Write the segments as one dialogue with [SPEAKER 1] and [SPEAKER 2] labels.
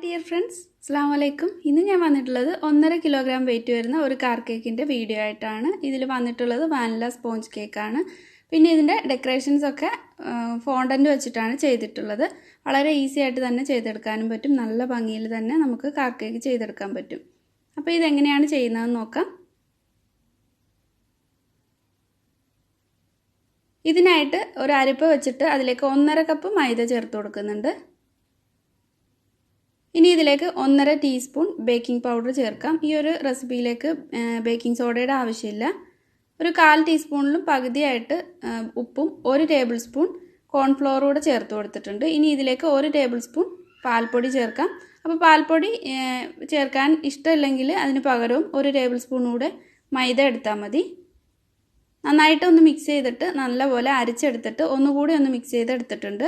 [SPEAKER 1] dear friends, Assalamu alaikum. ഇന്ന് ഞാൻ വന്നിട്ടുള്ളത് 1.5 കിലോഗ്രാം weight വരുന്ന ഒരു കാർ കേക്കിന്റെ വീഡിയോ ആയിട്ടാണ്. ഇതിൽ വന്നിട്ടുള്ളത് വാനില സ്പോഞ്ച് കേക്ക് ആണ്. പിന്നെ ഇതിന്റെ ഡെക്കറേഷൻസ് ഒക്കെ ഫോണ്ടന്റ് വെച്ചിട്ടാണ് ചെയ്തിട്ടുള്ളത്. വളരെ ഈസി ആയിട്ട് തന്നെ ചെയ്തെടുക്കാനും പറ്റും. നല്ല ഭംഗിയിൽ തന്നെ നമുക്ക് കാർ കേക്ക് ചെയ്തെടുക്കാൻ പറ്റും. അപ്പോൾ ഇത് എങ്ങനെയാണ് ചെയ്യുന്നതെന്ന് നോക്കാം. ഇതിനായിട്ട് ഒരു അരിപ്പ വെച്ചിട്ട് അതിലേക്ക് 1.5 കപ്പ് മൈദ ചേർത്ത് കൊടുക്കുന്നുണ്ട്. ഇനി ഇതിലേക്ക് 1.5 ടീസ്പൂൺ ബേക്കിംഗ് പൗഡർ ചേർക്കാം. ഈ ഒരു റെസിപ്പിയിലേക്ക് ബേക്കിംഗ് സോഡയുടെ ആവശ്യമില്ല. ഒരു 1/4 ടീസ്പൂണിലും പകുതിയായിട്ട് ഉപ്പും 1 ടേബിൾ സ്പൂൺ കോൺഫ്ലോർ കൂടെ ചേർത്ത് കൊടുത്തിട്ടുണ്ട്. ഇനി ഇതിലേക്ക് 1 ടേബിൾ സ്പൂൺ പാൽപ്പൊടി ചേർക്കാം. അപ്പോൾ പാൽപ്പൊടി ചേർക്കാൻ ഇഷ്ടമില്ലെങ്കിൽ അതിന് പകരവും 1 ടേബിൾ സ്പൂൺ കൂടെ മൈദ എടുത്താൽ മതി. നന്നായിട്ട് ഒന്ന് മിക്സ് ചെയ്തിട്ട് നല്ലപോലെ അരിച്ചെടുത്തിട്ട് ഒന്നുകൂടി ഒന്ന് മിക്സ് ചെയ്തെടുത്തിട്ടുണ്ട്.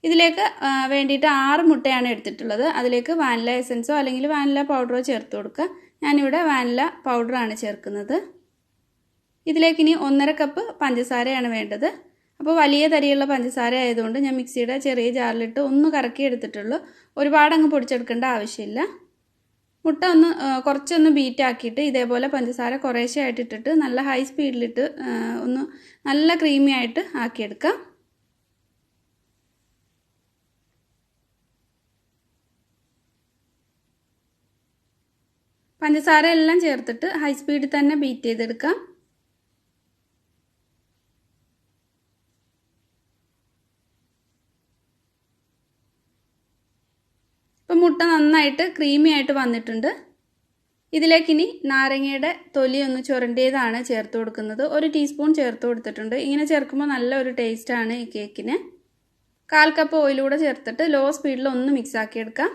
[SPEAKER 1] ഇതിലേക്ക് വേണ്ടിയിട്ട് 6 മുട്ടയാണ് എടുത്തിട്ടുള്ളത്. അതിലേക്ക് വാനില എസൻസോ അല്ലെങ്കിൽ വാനില പൗഡറോ ചേർത്ത് കൊടുക്കുക. ഞാനിവിടെ വാനില പൗഡറാണ് ചേർക്കുന്നത്. ഇതിലേക്ക് ഇനി 1.5 കപ്പ് പഞ്ചസാരയാണ് വേണ്ടത്. അപ്പോൾ വലിയ തരിയുള്ള പഞ്ചസാര ആയതുകൊണ്ട് ഞാൻ മിക്സിയുടെ ചെറിയ ജാറിലിട്ട് ഒന്ന് കറക്കി എടുത്തിട്ടുള്ളൂ. ഒരുപാട് അങ്ങ് പൊടിച്ചെടുക്കേണ്ട ആവശ്യമില്ല. മുട്ട ഒന്ന് കുറച്ചൊന്ന് ബീറ്റ് ആക്കിയിട്ട് ഇതേപോലെ പഞ്ചസാര കുറേശ്ശെ ആയിട്ട് ഇട്ടിട്ട് നല്ല ഹൈ സ്പീഡിലിട്ട് ഒന്ന് നല്ല ക്രീമി ആയിട്ട് ആക്കിയെടുക്കാം. പഞ്ചസാര എല്ലാം ചേർത്തിട്ട് ഹൈ സ്പീഡിൽ തന്നെ ബീറ്റ് ചെയ്തെടുക്കാം. ഇപ്പം മുട്ട നന്നായിട്ട് ക്രീമി ആയിട്ട് വന്നിട്ടുണ്ട്. ഇതിലേക്കിനി നാരങ്ങയുടെ തൊലി ഒന്ന് ചുരണ്ടിയതാണ് ചേർത്ത് കൊടുക്കുന്നത്. 1 ടീസ്പൂൺ ചേർത്ത് കൊടുത്തിട്ടുണ്ട്. ഇങ്ങനെ ചേർക്കുമ്പോൾ നല്ലൊരു ടേസ്റ്റാണ് ഈ കേക്കിന്. 1/4 കപ്പ് ഓയിലൂടെ ചേർത്തിട്ട് ലോ സ്പീഡിൽ ഒന്ന് മിക്സ് ആക്കിയെടുക്കാം.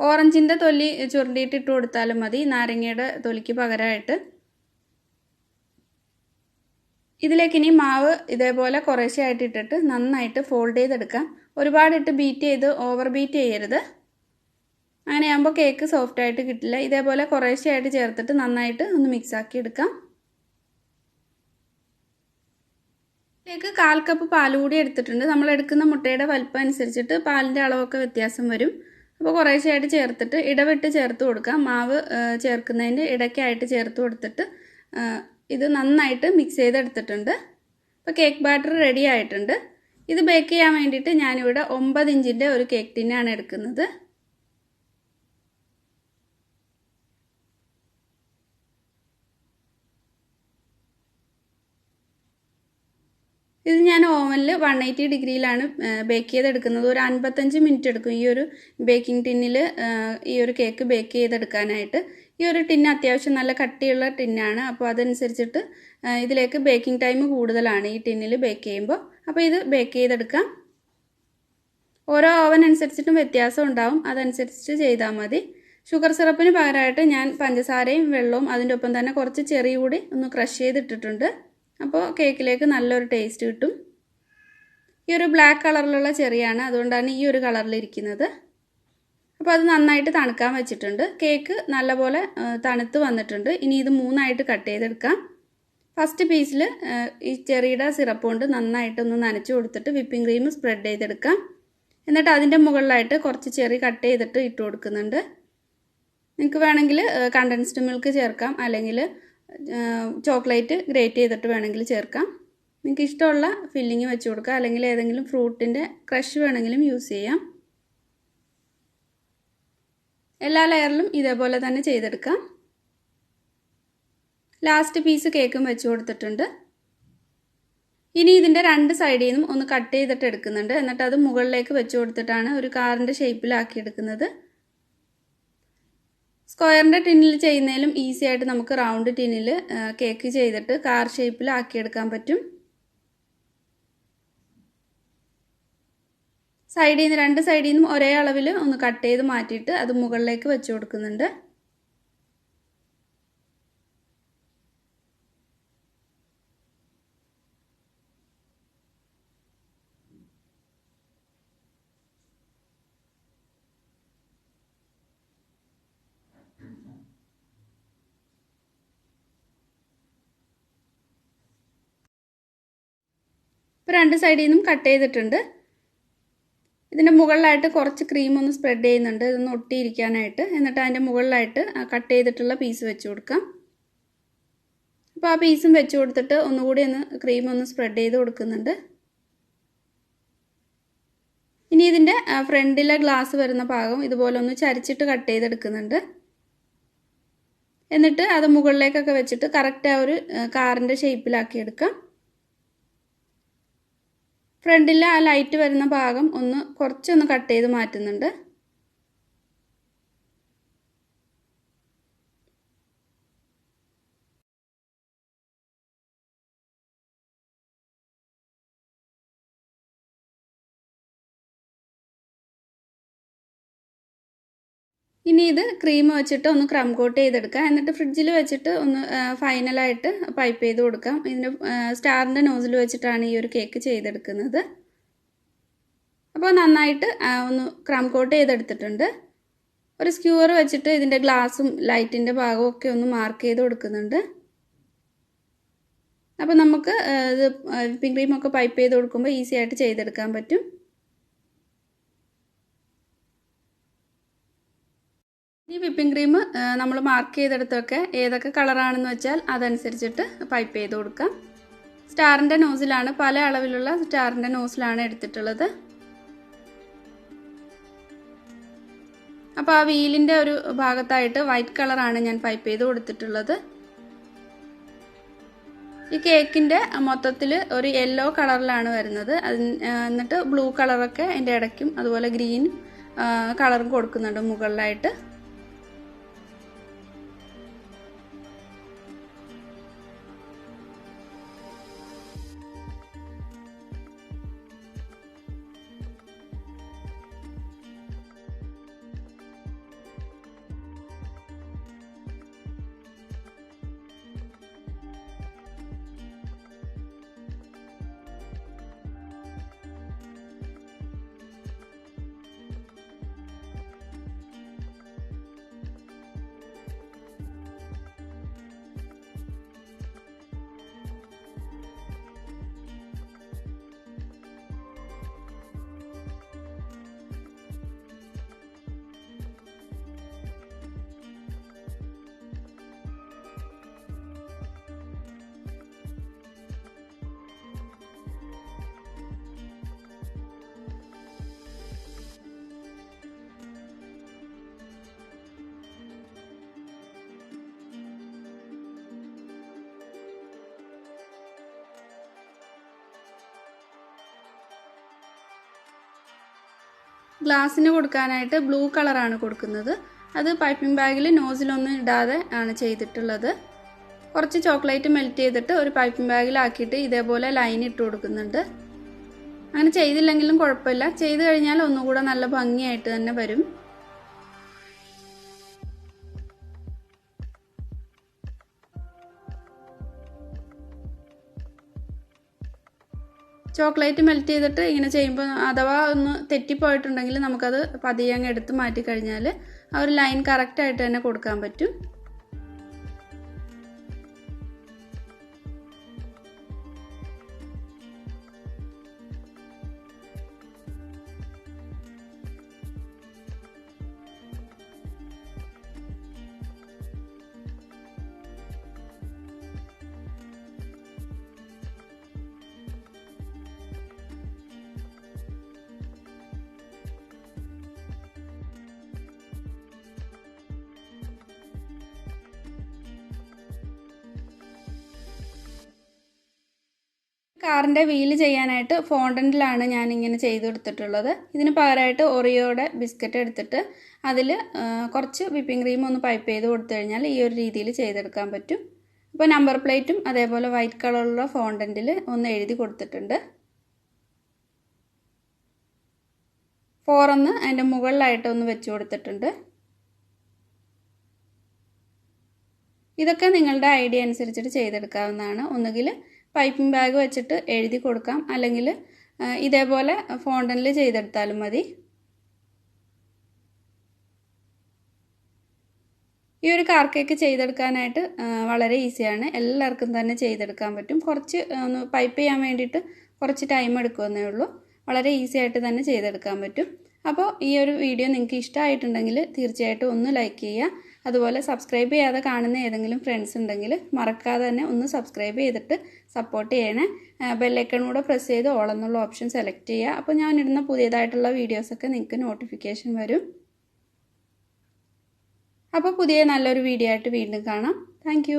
[SPEAKER 1] ഓറഞ്ചിൻ്റെ തൊലി ചുരണ്ടിയിട്ട് ഇട്ട് കൊടുത്താലും മതി, നാരങ്ങയുടെ തൊലിക്ക് പകരമായിട്ട്. ഇതിലേക്കിനി മാവ് ഇതേപോലെ കുറേശ്ശെ ആയിട്ട് ഇട്ടിട്ട് നന്നായിട്ട് ഫോൾഡ് ചെയ്തെടുക്കാം. ഒരുപാടിട്ട് ബീറ്റ് ചെയ്ത് ഓവർ ബീറ്റ് ചെയ്യരുത്. അങ്ങനെയാകുമ്പോൾ കേക്ക് സോഫ്റ്റായിട്ട് കിട്ടില്ല. ഇതേപോലെ കുറേശ്ശെ ആയിട്ട് ചേർത്തിട്ട് നന്നായിട്ട് ഒന്ന് മിക്സ് ആക്കി എടുക്കാം. ഇതിലേക്ക് 1/4 കപ്പ് പാൽ കൂടി എടുത്തിട്ടുണ്ട്. നമ്മൾ എടുക്കുന്ന മുട്ടയുടെ വലിപ്പം അനുസരിച്ചിട്ട് പാലിൻ്റെ അളവൊക്കെ വ്യത്യാസം വരും. അപ്പോൾ കുറേശ്ശെ ആയിട്ട് ചേർത്തിട്ട് ഇടവിട്ട് ചേർത്ത് കൊടുക്കാം. മാവ് ചേർക്കുന്നതിൻ്റെ ഇടയ്ക്കായിട്ട് ചേർത്ത് കൊടുത്തിട്ട് ഇത് നന്നായിട്ട് മിക്സ് ചെയ്തെടുത്തിട്ടുണ്ട്. അപ്പോൾ കേക്ക് ബാറ്റർ റെഡി ആയിട്ടുണ്ട്. ഇത് ബേക്ക് ചെയ്യാൻ വേണ്ടിയിട്ട് ഞാനിവിടെ 9 ഇഞ്ചിൻ്റെ ഒരു കേക്ക് ടിന്നാണ് എടുക്കുന്നത്. ഇത് ഞാൻ ഓവനിൽ 180 ഡിഗ്രിയിലാണ് ബേക്ക് ചെയ്തെടുക്കുന്നത്. ഒരു 55 മിനിറ്റ് എടുക്കും ഈ ഒരു ബേക്കിംഗ് ടിന്നിൽ ഈ ഒരു കേക്ക് ബേക്ക് ചെയ്തെടുക്കാനായിട്ട്. ഈ ഒരു ടിന്ന് അത്യാവശ്യം നല്ല കട്ടിയുള്ള ടിന്നാണ്. അപ്പോൾ അതനുസരിച്ചിട്ട് ഇതിലേക്ക് ബേക്കിംഗ് ടൈം കൂടുതലാണ് ഈ ടിന്നിൽ ബേക്ക് ചെയ്യുമ്പോൾ. അപ്പോൾ ഇത് ബേക്ക് ചെയ്തെടുക്കാം. ഓരോ ഓവൻ അനുസരിച്ചിട്ടും വ്യത്യാസം ഉണ്ടാവും, അതനുസരിച്ച് ചെയ്താൽ മതി. ഷുഗർ സിറപ്പിന് പകരമായിട്ട് ഞാൻ പഞ്ചസാരയും വെള്ളവും അതിൻ്റെ ഒപ്പം തന്നെ കുറച്ച് ചെറി കൂടി ഒന്ന് ക്രഷ് ചെയ്തിട്ടിട്ടുണ്ട്. അപ്പോൾ കേക്കിലേക്ക് നല്ലൊരു ടേസ്റ്റ് കിട്ടും. ഈ ഒരു ബ്ലാക്ക് കളറിലുള്ള ചെറിയാണ്, അതുകൊണ്ടാണ് ഈ ഒരു കളറിലിരിക്കുന്നത്. അപ്പോൾ അത് നന്നായിട്ട് തണുക്കാൻ വെച്ചിട്ടുണ്ട്. കേക്ക് നല്ലപോലെ തണുത്ത് വന്നിട്ടുണ്ട്. ഇനി ഇത് 3ആയിട്ട് കട്ട് ചെയ്തെടുക്കാം. ഫസ്റ്റ് പീസിൽ ഈ ചെറിയുടെ സിറപ്പ് കൊണ്ട് നന്നായിട്ടൊന്ന് നനച്ച് കൊടുത്തിട്ട് വിപ്പിംഗ് ക്രീം സ്പ്രെഡ് ചെയ്തെടുക്കാം. എന്നിട്ട് അതിൻ്റെ മുകളിലായിട്ട് കുറച്ച് ചെറി കട്ട് ചെയ്തിട്ട് ഇട്ട് കൊടുക്കുന്നുണ്ട്. നിങ്ങൾക്ക് വേണമെങ്കിൽ കണ്ടൻസ്ഡ് മിൽക്ക് ചേർക്കാം, അല്ലെങ്കിൽ ചോക്ലേറ്റ് ഗ്രേറ്റ് ചെയ്തിട്ട് വേണമെങ്കിൽ ചേർക്കാം. നിങ്ങൾക്ക് ഇഷ്ടമുള്ള ഫില്ലിങ് വെച്ച് കൊടുക്കുക, അല്ലെങ്കിൽ ഏതെങ്കിലും ഫ്രൂട്ടിൻ്റെ ക്രഷ് വേണമെങ്കിലും യൂസ് ചെയ്യാം. എല്ലാ ലെയറിലും ഇതേപോലെ തന്നെ ചെയ്തെടുക്കാം. ലാസ്റ്റ് പീസ് കേക്കും വെച്ച് കൊടുത്തിട്ടുണ്ട്. ഇനി ഇതിൻ്റെ 2 സൈഡിൽ നിന്നും ഒന്ന് കട്ട് ചെയ്തിട്ട് എടുക്കുന്നുണ്ട്. എന്നിട്ട് അത് മുകളിലേക്ക് വെച്ച് കൊടുത്തിട്ടാണ് ഒരു കാറിൻ്റെ ഷേപ്പിലാക്കി എടുക്കുന്നത്. സ്ക്വയറിൻ്റെ ടിന്നിൽ ചെയ്യുന്നതിലും ഈസി ആയിട്ട് നമുക്ക് റൗണ്ട് ടിന്നിൽ കേക്ക് ചെയ്തിട്ട് കാർ ഷേപ്പിൽ ആക്കിയെടുക്കാൻ പറ്റും. സൈഡിൽ നിന്ന് 2 സൈഡിൽ നിന്നും ഒരേ അളവിൽ ഒന്ന് കട്ട് ചെയ്ത് മാറ്റിയിട്ട് അത് മുകളിലേക്ക് വെച്ച് കൊടുക്കുന്നുണ്ട്. ഇപ്പോൾ 2 സൈഡിൽ നിന്നും കട്ട് ചെയ്തിട്ടുണ്ട്. ഇതിൻ്റെ മുകളിലായിട്ട് കുറച്ച് ക്രീം ഒന്ന് സ്പ്രെഡ് ചെയ്യുന്നുണ്ട്, ഇതൊന്ന് ഒട്ടിയിരിക്കാനായിട്ട്. എന്നിട്ട് അതിൻ്റെ മുകളിലായിട്ട് കട്ട് ചെയ്തിട്ടുള്ള പീസ് വെച്ച് കൊടുക്കാം. അപ്പോൾ ആ പീസും വെച്ച് കൊടുത്തിട്ട് ഒന്നുകൂടി ഒന്ന് ക്രീം ഒന്ന് സ്പ്രെഡ് ചെയ്ത് കൊടുക്കുന്നുണ്ട്. ഇനി ഇതിൻ്റെ ഫ്രണ്ടിലെ ഗ്ലാസ് വരുന്ന ഭാഗം ഇതുപോലെ ഒന്ന് ചരിച്ചിട്ട് കട്ട് ചെയ്തെടുക്കുന്നുണ്ട്. എന്നിട്ട് അത് മുകളിലേക്കൊക്കെ വെച്ചിട്ട് കറക്റ്റ് ആ ഒരു കാറിൻ്റെ ഷേപ്പിലാക്കി എടുക്കാം. ഫ്രണ്ടിലെ ആ ലൈറ്റ് വരുന്ന ഭാഗം കുറച്ചൊന്ന് കട്ട് ചെയ്ത് മാറ്റുന്നുണ്ട്. ഇനി ഇത് ക്രീം വെച്ചിട്ട് ഒന്ന് ക്രം കോട്ട് ചെയ്തെടുക്കാം. എന്നിട്ട് ഫ്രിഡ്ജിൽ വെച്ചിട്ട് ഒന്ന് ഫൈനലായിട്ട് പൈപ്പ് ചെയ്ത് കൊടുക്കാം. ഇതിൻ്റെ സ്റ്റാറിൻ്റെ നോസിൽ വെച്ചിട്ടാണ് ഈ ഒരു കേക്ക് ചെയ്തെടുക്കുന്നത്. അപ്പോൾ നന്നായിട്ട് ഒന്ന് ക്രം കോട്ട് ചെയ്തെടുത്തിട്ടുണ്ട്. ഒരു സ്ക്യൂർ വെച്ചിട്ട് ഇതിൻ്റെ ഗ്ലാസും ലൈറ്റിൻ്റെ ഭാഗവും ഒക്കെ ഒന്ന് മാർക്ക് ചെയ്ത് കൊടുക്കുന്നുണ്ട്. അപ്പോൾ നമുക്ക് ഇത് വിപ്പിംഗ് ക്രീമൊക്കെ പൈപ്പ് ചെയ്ത് കൊടുക്കുമ്പോൾ ഈസി ആയിട്ട് ചെയ്തെടുക്കാൻ പറ്റും. ഈ വിപ്പിംഗ് ക്രീം നമ്മൾ മാർക്ക് ചെയ്തെടുത്തൊക്കെ ഏതൊക്കെ കളറാണെന്ന് വെച്ചാൽ അതനുസരിച്ചിട്ട് പൈപ്പ് ചെയ്ത് കൊടുക്കാം. സ്റ്റാറിൻ്റെ നോസിലാണ്, പല അളവിലുള്ള സ്റ്റാറിൻ്റെ നോസിലാണ് എടുത്തിട്ടുള്ളത്. അപ്പോൾ ആ വീലിൻ്റെ ഒരു ഭാഗത്തായിട്ട് വൈറ്റ് കളറാണ് ഞാൻ പൈപ്പ് ചെയ്ത് കൊടുത്തിട്ടുള്ളത്. ഈ കേക്കിൻ്റെ മൊത്തത്തിൽ ഒരു യെല്ലോ കളറിലാണ് വരുന്നത്. എന്നിട്ട് ബ്ലൂ കളറൊക്കെ അതിൻ്റെ ഇടയ്ക്കും അതുപോലെ ഗ്രീൻ കളറും കൊടുക്കുന്നുണ്ട് മുകളിലായിട്ട്. ഗ്ലാസ്സിന് കൊടുക്കാനായിട്ട് ബ്ലൂ കളറാണ് കൊടുക്കുന്നത്. അത് പൈപ്പിംഗ് ബാഗിൽ നോസിലൊന്നും ഇടാതെ ആണ് ചെയ്തിട്ടുള്ളത്. കുറച്ച് ചോക്ലേറ്റ് മെൽറ്റ് ചെയ്തിട്ട് ഒരു പൈപ്പിംഗ് ബാഗിലാക്കിയിട്ട് ഇതേപോലെ ലൈൻ ഇട്ട് കൊടുക്കുന്നുണ്ട്. അങ്ങനെ ചെയ്തില്ലെങ്കിലും കുഴപ്പമില്ല, ചെയ്ത് കഴിഞ്ഞാൽ ഒന്നുകൂടെ നല്ല ഭംഗിയായിട്ട് തന്നെ വരും. ചോക്ലേറ്റ് മെൽറ്റ് ചെയ്തിട്ട് ഇങ്ങനെ ചെയ്യുമ്പോൾ അഥവാ ഒന്ന് തെറ്റിപ്പോയിട്ടുണ്ടെങ്കിൽ നമുക്കത് പതിയെ അങ്ങ് എടുത്ത് മാറ്റി കഴിഞ്ഞാൽ ആ ഒരു ലൈൻ കറക്റ്റായിട്ട് തന്നെ കൊടുക്കാൻ പറ്റും. കാറിൻ്റെ വീല് ചെയ്യാനായിട്ട് ഫോണ്ടൻറ്റിലാണ് ഞാനിങ്ങനെ ചെയ്ത് കൊടുത്തിട്ടുള്ളത്. ഇതിന് പകരമായിട്ട് ഒറിയോയുടെ ബിസ്ക്കറ്റ് എടുത്തിട്ട് അതിൽ കുറച്ച് വിപ്പിംഗ് ക്രീം ഒന്ന് പൈപ്പ് ചെയ്ത് കൊടുത്തു കഴിഞ്ഞാൽ ഈ ഒരു രീതിയിൽ ചെയ്തെടുക്കാൻ പറ്റും. അപ്പോൾ നമ്പർ പ്ലേറ്റും അതേപോലെ വൈറ്റ് കളറുള്ള ഫോണ്ടൻറ്റിൽ ഒന്ന് എഴുതി കൊടുത്തിട്ടുണ്ട്. 4 അതിൻ്റെ മുകളിലായിട്ട് ഒന്ന് വെച്ച് കൊടുത്തിട്ടുണ്ട്. ഇതൊക്കെ നിങ്ങളുടെ ഐഡിയ അനുസരിച്ചിട്ട് ചെയ്തെടുക്കാവുന്നതാണ്. ഒന്നുകിൽ പൈപ്പിംഗ് ബാഗ് വെച്ചിട്ട് എഴുതി കൊടുക്കാം, അല്ലെങ്കിൽ ഇതേപോലെ ഫോണ്ടനിൽ ചെയ്തെടുത്താലും മതി. ഈ ഒരു കാർ കേക്ക് ചെയ്തെടുക്കാനായിട്ട് വളരെ ഈസിയാണ്, എല്ലാവർക്കും തന്നെ ചെയ്തെടുക്കാൻ പറ്റും. കുറച്ച് ഒന്ന് പൈപ്പ് ചെയ്യാൻ വേണ്ടിയിട്ട് കുറച്ച് ടൈം എടുക്കുമെന്നേ ഉള്ളൂ. വളരെ ഈസി ആയിട്ട് തന്നെ ചെയ്തെടുക്കാൻ പറ്റും. അപ്പോൾ ഈ ഒരു വീഡിയോ നിങ്ങൾക്ക് ഇഷ്ടമായിട്ടുണ്ടെങ്കിൽ തീർച്ചയായിട്ടും ഒന്ന് ലൈക്ക് ചെയ്യുക. അതുപോലെ സബ്സ്ക്രൈബ് ചെയ്യാതെ കാണുന്ന ഏതെങ്കിലും ഫ്രണ്ട്സ് ഉണ്ടെങ്കിൽ മറക്കാതെ തന്നെ ഒന്ന് സബ്സ്ക്രൈബ് ചെയ്തിട്ട് സപ്പോർട്ട് ചെയ്യണേ. ബെല്ലൈക്കൺ കൂടെ പ്രസ് ചെയ്ത് ഓൾ എന്നുള്ള ഓപ്ഷൻ സെലക്ട് ചെയ്യുക. അപ്പോൾ ഞാൻ ഇടുന്ന പുതിയതായിട്ടുള്ള വീഡിയോസൊക്കെ നിങ്ങൾക്ക് നോട്ടിഫിക്കേഷൻ വരും. അപ്പോൾ പുതിയ നല്ലൊരു വീഡിയോ ആയിട്ട് വീണ്ടും കാണാം. താങ്ക്